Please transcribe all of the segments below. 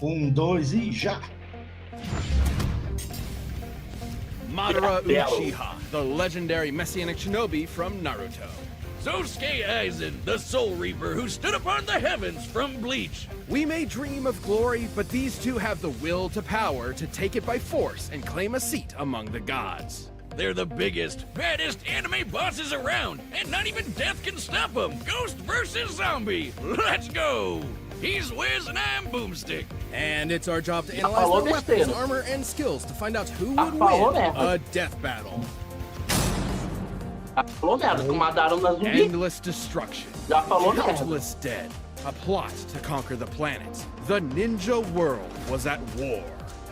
Dois e já! Madara Uchiha, the legendary messianic shinobi from Naruto. Sosuke Aizen, the Soul Reaper who stood upon the heavens from Bleach. We may dream of glory, but these two have the will to power to take it by force and claim a seat among the gods. They're the biggest, baddest anime bosses around, and not even death can stop them. Ghost versus zombie. Let's go! He's Wiz and I'm Boomstick. And it's our job to analyze their weapons, armor, and skills to find out who would win a death battle. Endless destruction, countless dead, a plot to conquer the planet. The ninja world was at war.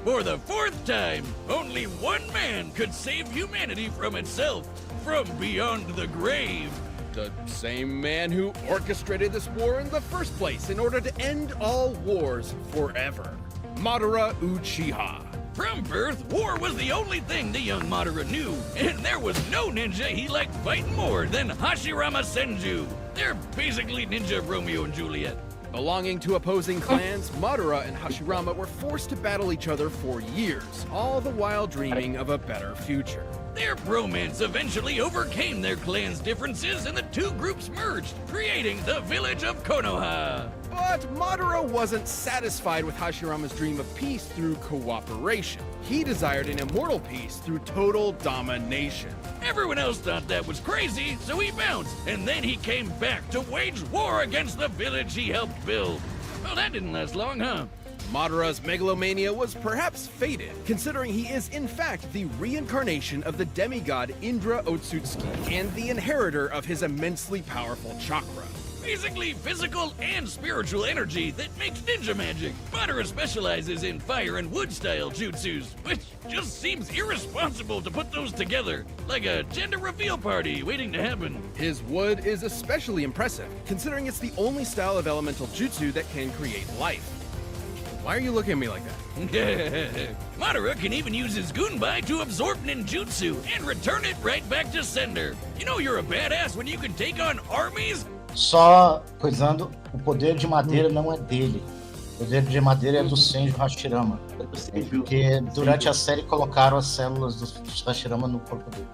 For the fourth time, only one man could save humanity from itself, from beyond the grave. The same man who orchestrated this war in the first place in order to end all wars forever. Madara Uchiha. From birth, war was the only thing the young Madara knew, and there was no ninja he liked fighting more than Hashirama Senju. They're basically ninja Romeo and Juliet. Belonging to opposing clans, Madara and Hashirama were forced to battle each other for years, all the while dreaming of a better future. Their bromance eventually overcame their clan's differences and the two groups merged, creating the village of Konoha. But Madara wasn't satisfied with Hashirama's dream of peace through cooperation. He desired an immortal peace through total domination. Everyone else thought that was crazy, so he bounced, and then he came back to wage war against the village he helped build. Well, that didn't last long, huh? Madara's megalomania was perhaps fated, considering he is in fact the reincarnation of the demigod Indra Otsutsuki and the inheritor of his immensely powerful chakra. Basically physical and spiritual energy that makes ninja magic. Madara specializes in fire and wood style jutsus, which just seems irresponsible to put those together, like a gender reveal party waiting to happen. His wood is especially impressive, considering it's the only style of elemental jutsu that can create life. Why are you looking at me like that? Madara can even use his Gunbai to absorb ninjutsu and return it right back to sender. You know you're a badass when you can take on armies? Só coisando, o poder de madeira não é dele. O poder de madeira é do Senju Hashirama. Porque durante a série colocaram as células do Hashirama no corpo dele.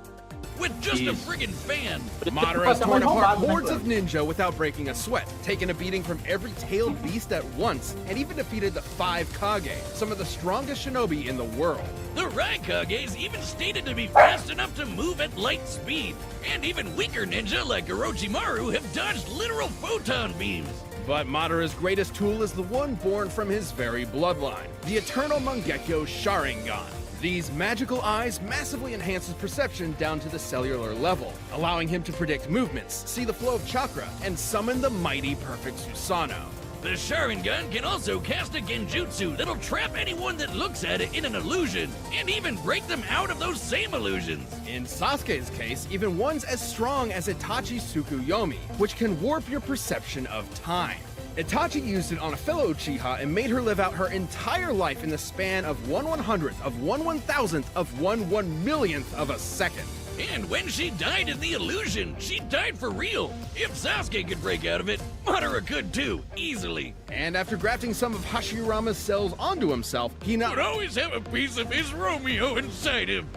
With just a friggin' fan. Madara has torn apart hordes of ninja without breaking a sweat, taken a beating from every tailed beast at once, and even defeated the 5 Kage, some of the strongest shinobi in the world. The Raikages even stated to be fast enough to move at light speed, and even weaker ninja like Orochimaru have dodged literal photon beams. But Madara's greatest tool is the one born from his very bloodline, the eternal Mangekyo Sharingan. These magical eyes massively enhance his perception down to the cellular level, allowing him to predict movements, see the flow of chakra, and summon the mighty perfect Susanoo. The Sharingan can also cast a genjutsu that'll trap anyone that looks at it in an illusion, and even break them out of those same illusions. In Sasuke's case, even ones as strong as Itachi Tsukuyomi, which can warp your perception of time. Itachi used it on a fellow Uchiha and made her live out her entire life in the span of 1/100th of 1/1000th of 1/1,000,000th of a second. And when she died in the illusion, she died for real. If Sasuke could break out of it, Madara could too, easily. And after grafting some of Hashirama's cells onto himself, he would always have a piece of his Romeo inside him.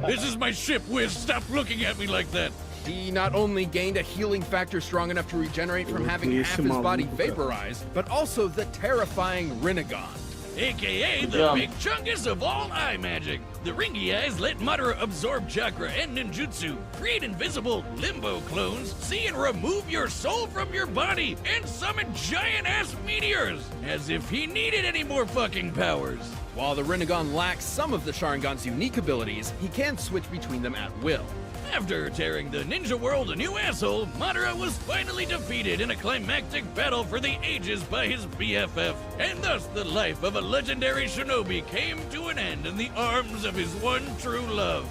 This is my ship, Wiz. Stop looking at me like that. He not only gained a healing factor strong enough to regenerate from having half his body vaporized, but also the terrifying Rinnegan. AKA the big chungus of all eye magic. The ringy eyes let Madara absorb chakra and ninjutsu, create invisible limbo clones, see and remove your soul from your body, and summon giant-ass meteors, as if he needed any more fucking powers. While the Rinnegan lacks some of the Sharingan's unique abilities, he can switch between them at will. After tearing the ninja world a new asshole, Madara was finally defeated in a climactic battle for the ages by his BFF, and thus the life of a legendary shinobi came to an end in the arms of his one true love.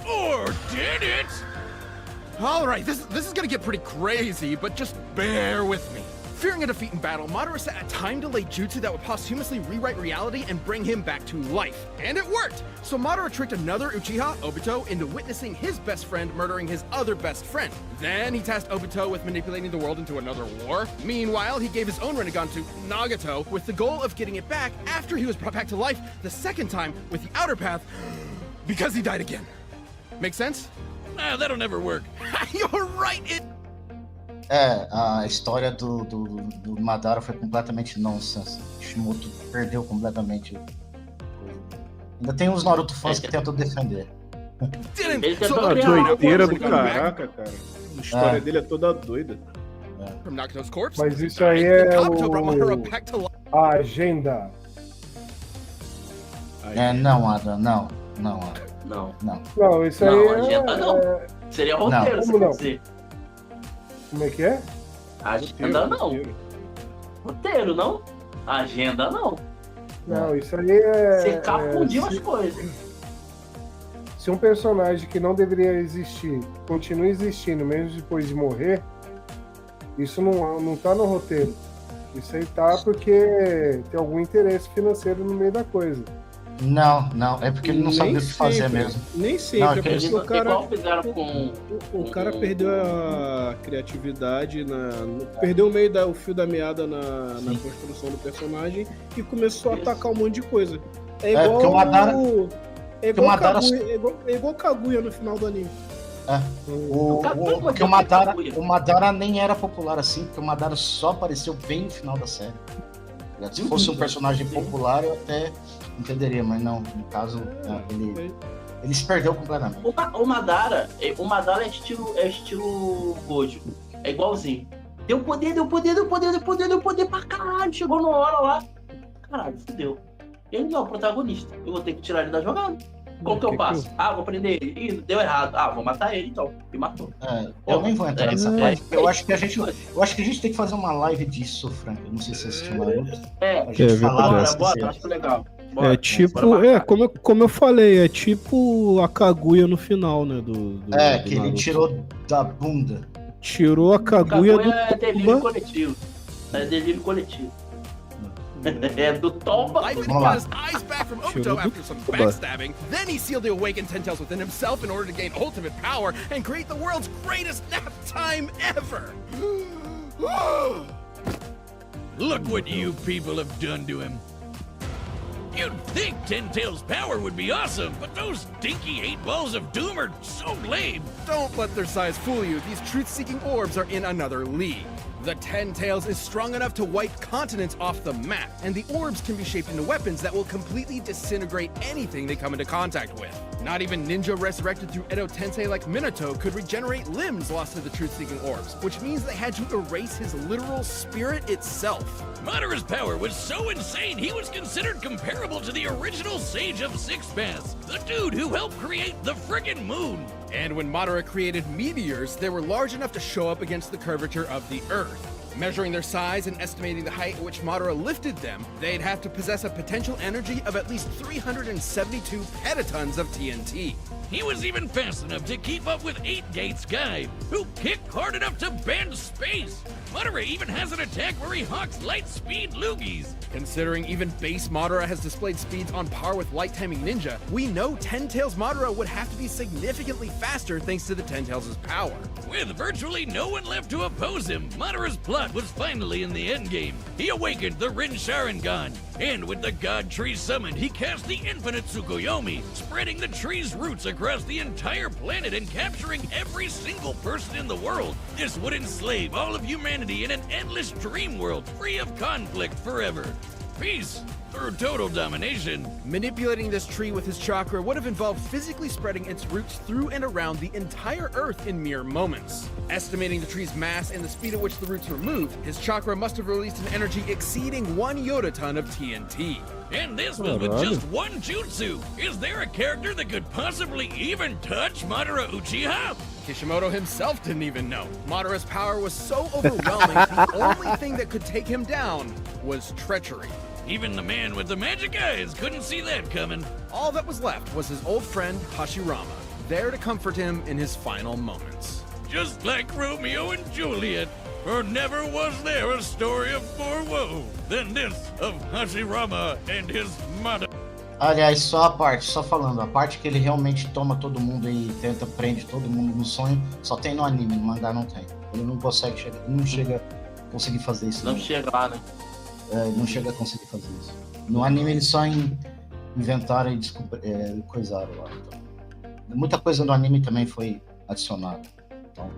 Or did it? All right, this is gonna get pretty crazy, but just bear with me. Fearing a defeat in battle, Madara set a time-delayed jutsu that would posthumously rewrite reality and bring him back to life. And it worked! So Madara tricked another Uchiha, Obito, into witnessing his best friend murdering his other best friend. Then he tasked Obito with manipulating the world into another war. Meanwhile, he gave his own Rinnegan to Nagato with the goal of getting it back after he was brought back to life the second time with the outer path because he died again. Make sense? Nah, that'll never work. You're right, it... A história do Madara foi completamente nonsense. Kishimoto perdeu completamente. Ainda tem uns Naruto fãs que tentam defender. A doideira do caraca, cara. A história dele é toda doida. Mas isso aí é a agenda. Não, Ada, não, Ada. Não, isso aí agenda não. Seria roteiro, você quer dizer. Como é que é? Agenda não. Roteiro, não? Agenda não. Não, isso aí é... Você confundiu as coisas. Se um personagem que não deveria existir continua existindo mesmo depois de morrer, isso não tá no roteiro. Isso aí tá porque tem algum interesse financeiro no meio da coisa. Não, é porque ele não sabia o que fazer mesmo. Nem sempre, porque o cara... O cara perdeu a criatividade, perdeu o fio da meada na construção do personagem e começou a atacar um monte de coisa. É igual Kaguya no final do anime. Porque o Madara nem era popular assim, porque o Madara só apareceu bem no final da série. Se fosse um personagem popular, eu até entenderia, mas não, no caso, ele se perdeu completamente. O Madara é estilo Gojo. É igualzinho. Deu poder pra caralho. Chegou na hora lá. Caralho, fudeu. Ele não é o protagonista. Eu vou ter que tirar ele da jogada. Como que eu passo? Vou prender ele. Ih, deu errado. Vou matar ele então. E matou. Eu nem vou entrar nessa parte. Eu acho que a gente tem que fazer uma live disso, Frank. Eu não sei se você assistiu Naruto. A gente falar. Bora, acho legal. Bora, como eu falei, é tipo a Kaguya no final, né? Que ele tirou da bunda. Tirou a Kaguya do... É delírio coletivo. É do Tomba. Life got his eyes back from Obito after some backstabbing. Then he sealed the awakened Ten Tails within himself in order to gain ultimate power and create the world's greatest nap time ever. Look what you people have done to him. You'd think Ten Tails' power would be awesome, but those dinky 8 balls of doom are so lame. Don't let their size fool you. These truth-seeking orbs are in another league. The Ten Tails is strong enough to wipe continents off the map, and the orbs can be shaped into weapons that will completely disintegrate anything they come into contact with. Not even ninja resurrected through Edo Tensei like Minato could regenerate limbs lost to the truth-seeking orbs, which means they had to erase his literal spirit itself. Madara's power was so insane, he was considered comparable to the original Sage of Six Paths, the dude who helped create the friggin' moon. And when Madara created meteors, they were large enough to show up against the curvature of the Earth. Measuring their size and estimating the height at which Madara lifted them, they'd have to possess a potential energy of at least 372 petatons of TNT. He was even fast enough to keep up with 8-Gate Sky, who kicked hard enough to bend space. Madara even has an attack where he hawks light-speed loogies. Considering even base Madara has displayed speeds on par with Light Timing Ninja, we know Ten Tails Madara would have to be significantly faster thanks to the Ten Tails' power. With virtually no one left to oppose him, Madara's plot was finally in the endgame. He awakened the Rin Sharingan, and with the God Tree summoned, he cast the Infinite Tsukuyomi, spreading the tree's roots across the entire planet and capturing every single person in the world. This would enslave all of humanity in an endless dream world, free of conflict forever. Peace through total domination. Manipulating this tree with his chakra would have involved physically spreading its roots through and around the entire Earth in mere moments. Estimating the tree's mass and the speed at which the roots were moved, his chakra must have released an energy exceeding 1 yotaton of TNT. And this was with just one jutsu. Is there a character that could possibly even touch Madara Uchiha? Kishimoto himself didn't even know. Madara's power was so overwhelming, the only thing that could take him down was treachery. Even the man with the magic eyes couldn't see that coming. All that was left was his old friend Hashirama, there to comfort him in his final moments. just like Romeo and Juliet. For never was there a story of more woe than this of Hashirama and his mother. Aliás, só falando, a parte que ele realmente toma todo mundo e tenta prende todo mundo no sonho, só tem no anime, no mangá não tem. Ele não consegue chegar, não chega a conseguir fazer isso. Não chega lá, né? Não chega a conseguir fazer isso. No anime eles só inventaram e coisaram lá. Então. Muita coisa no anime também foi adicionada. Então,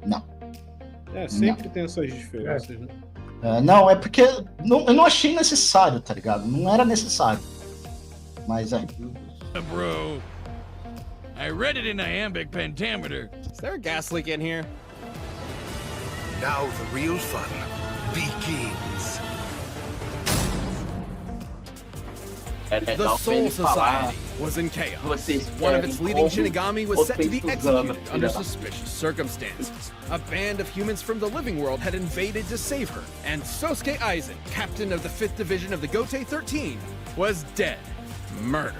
não. Sempre tem essas diferenças, né? Não, é porque eu não achei necessário, tá ligado? Não era necessário. Mas Bro, I read it in iambic pentameter. Is there a gas leak in here? Now the real fun begins. The Soul Society was in chaos. One of its leading Shinigami was set to be executed under suspicious circumstances. A band of humans from the living world had invaded to save her, and Sosuke Aizen, captain of the 5th Division of the Gotei 13, was dead, murdered.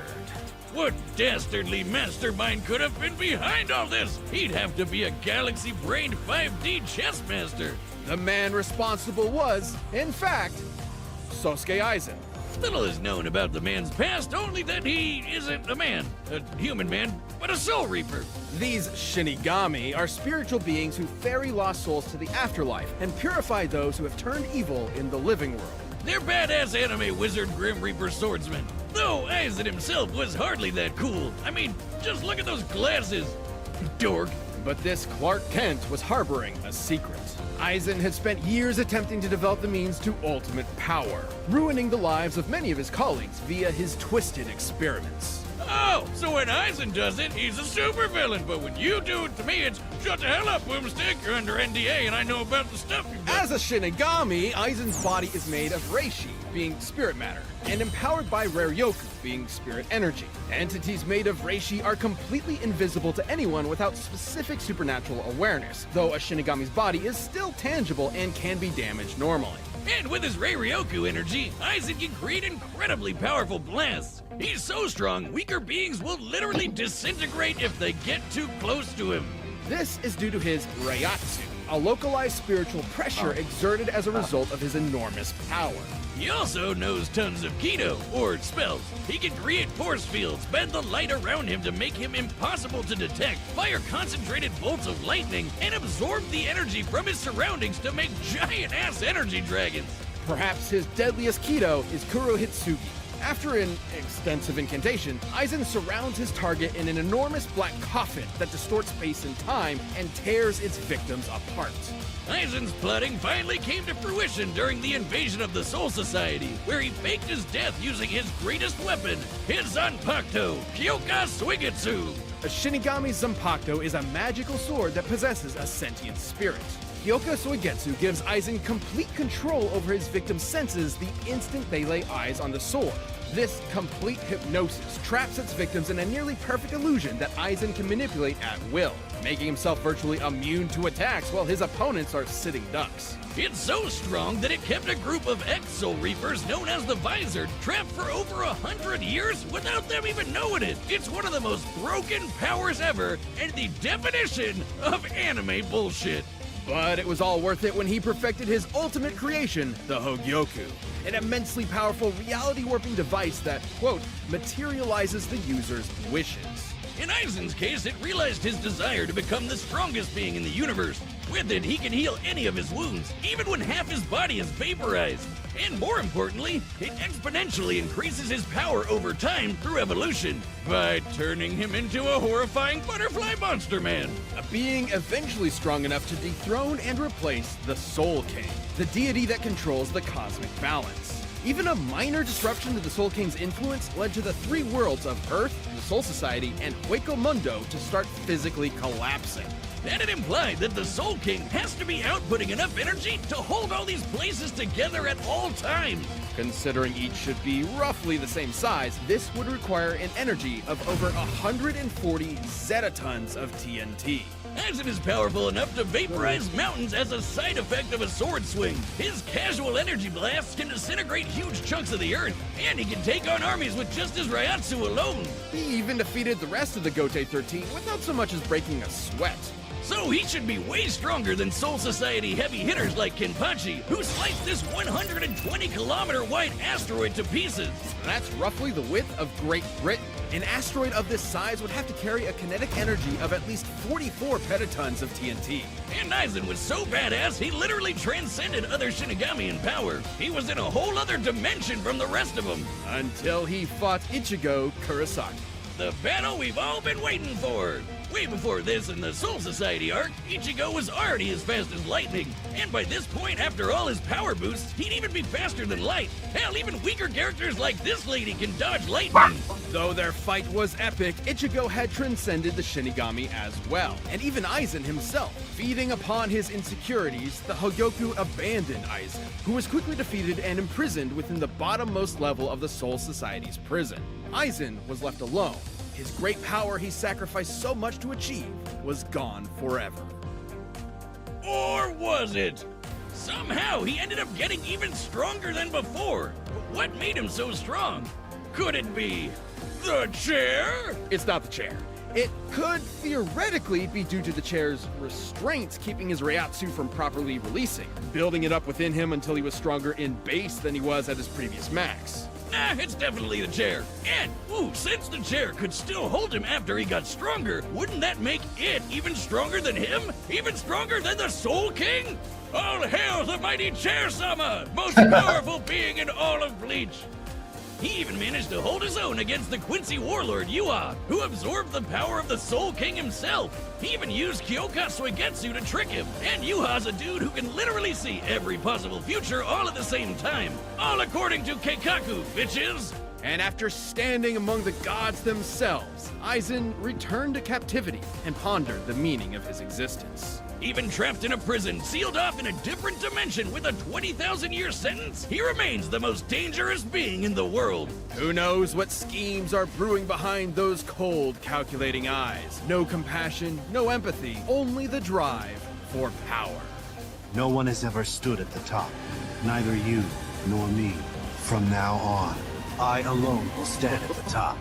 What dastardly mastermind could have been behind all this? He'd have to be a galaxy-brained 5D chess master. The man responsible was, in fact, Sosuke Aizen. Little is known about the man's past, only that he isn't a man, a human man, but a soul reaper. These Shinigami are spiritual beings who ferry lost souls to the afterlife and purify those who have turned evil in the living world. They're badass anime wizard Grim Reaper swordsmen. Though Aizen himself was hardly that cool. I mean, just look at those glasses. Dork. But this Clark Kent was harboring a secret. Aizen had spent years attempting to develop the means to ultimate power, ruining the lives of many of his colleagues via his twisted experiments. Oh, so when Aizen does it, he's a supervillain, but when you do it to me, it's shut the hell up, Boomstick. You're under NDA, and I know about the stuff you've done. As a Shinigami, Aizen's body is made of reishi, being spirit matter, and empowered by Raryoku, being spirit energy. Entities made of reishi are completely invisible to anyone without specific supernatural awareness, though a Shinigami's body is still tangible and can be damaged normally. And with his Raryoku energy, Aizen can create incredibly powerful blasts. He's so strong, weaker beings will literally disintegrate if they get too close to him. This is due to his Reiatsu, a localized spiritual pressure exerted as a result of his enormous power. He also knows tons of Kido, or spells. He can create force fields, bend the light around him to make him impossible to detect, fire concentrated bolts of lightning, and absorb the energy from his surroundings to make giant-ass energy dragons. Perhaps his deadliest Kido is Kurohitsugi. After an extensive incantation, Aizen surrounds his target in an enormous black coffin that distorts space and time and tears its victims apart. Aizen's plotting finally came to fruition during the invasion of the Soul Society, where he faked his death using his greatest weapon, his Zanpakuto, Kyoka Suigetsu. A Shinigami Zanpakuto is a magical sword that possesses a sentient spirit. Kyoka Suigetsu gives Aizen complete control over his victim's senses the instant they lay eyes on the sword. This complete hypnosis traps its victims in a nearly perfect illusion that Aizen can manipulate at will, making himself virtually immune to attacks while his opponents are sitting ducks. It's so strong that it kept a group of ex-Soul Reapers known as the Visor trapped for over 100 years without them even knowing it. It's one of the most broken powers ever and the definition of anime bullshit. But it was all worth it when he perfected his ultimate creation, the Hogyoku, an immensely powerful reality-warping device that, quote, materializes the user's wishes. In Aizen's case, it realized his desire to become the strongest being in the universe. With it, he can heal any of his wounds, even when half his body is vaporized. And more importantly, it exponentially increases his power over time through evolution, by turning him into a horrifying butterfly monster man. A being eventually strong enough to dethrone and replace the Soul King, the deity that controls the cosmic balance. Even a minor disruption to the Soul King's influence led to the three worlds of Earth, the Soul Society, and Hueco Mundo to start physically collapsing. And it implied that the Soul King has to be outputting enough energy to hold all these places together at all times. Considering each should be roughly the same size, this would require an energy of over 140 zetatons of TNT. Aizen is powerful enough to vaporize mountains as a side effect of a sword swing. His casual energy blasts can disintegrate huge chunks of the earth, and he can take on armies with just his Reiatsu alone. He even defeated the rest of the Gotei 13 without so much as breaking a sweat. So he should be way stronger than Soul Society heavy hitters like Kenpachi, who sliced this 120-kilometer wide asteroid to pieces. That's roughly the width of Great Britain. An asteroid of this size would have to carry a kinetic energy of at least 44 petatons of TNT. And Aizen was so badass, he literally transcended other Shinigami in power. He was in a whole other dimension from the rest of them. Until he fought Ichigo Kurosaki. The battle we've all been waiting for. Way before this in the Soul Society arc, Ichigo was already as fast as lightning. And by this point, after all his power boosts, he'd even be faster than light. Hell, even weaker characters like this lady can dodge lightning. Though their fight was epic, Ichigo had transcended the Shinigami as well. And even Aizen himself. Feeding upon his insecurities, the Hogyoku abandoned Aizen, who was quickly defeated and imprisoned within the bottommost level of the Soul Society's prison. Aizen was left alone. His great power he sacrificed so much to achieve was gone forever. Or was it? Somehow he ended up getting even stronger than before. But what made him so strong? Could it be the chair? It's not the chair. It could theoretically be due to the chair's restraints keeping his Reiatsu from properly releasing, building it up within him until he was stronger in base than he was at his previous max. Nah, it's definitely the chair. And, since the chair could still hold him after he got stronger, wouldn't that make it even stronger than him? Even stronger than the Soul King? All hail the mighty Chair-sama, most powerful being in all of Bleach. He even managed to hold his own against the Quincy warlord Yua, who absorbed the power of the Soul King himself. He even used Kyoka Suigetsu to trick him. And Yuha's a dude who can literally see every possible future all at the same time. All according to Keikaku, bitches! And after standing among the gods themselves, Aizen returned to captivity and pondered the meaning of his existence. Even trapped in a prison, sealed off in a different dimension with a 20,000-year sentence, he remains the most dangerous being in the world. Who knows what schemes are brewing behind those cold, calculating eyes? No compassion, no empathy, only the drive for power. No one has ever stood at the top, neither you nor me. From now on, I alone will stand at the top.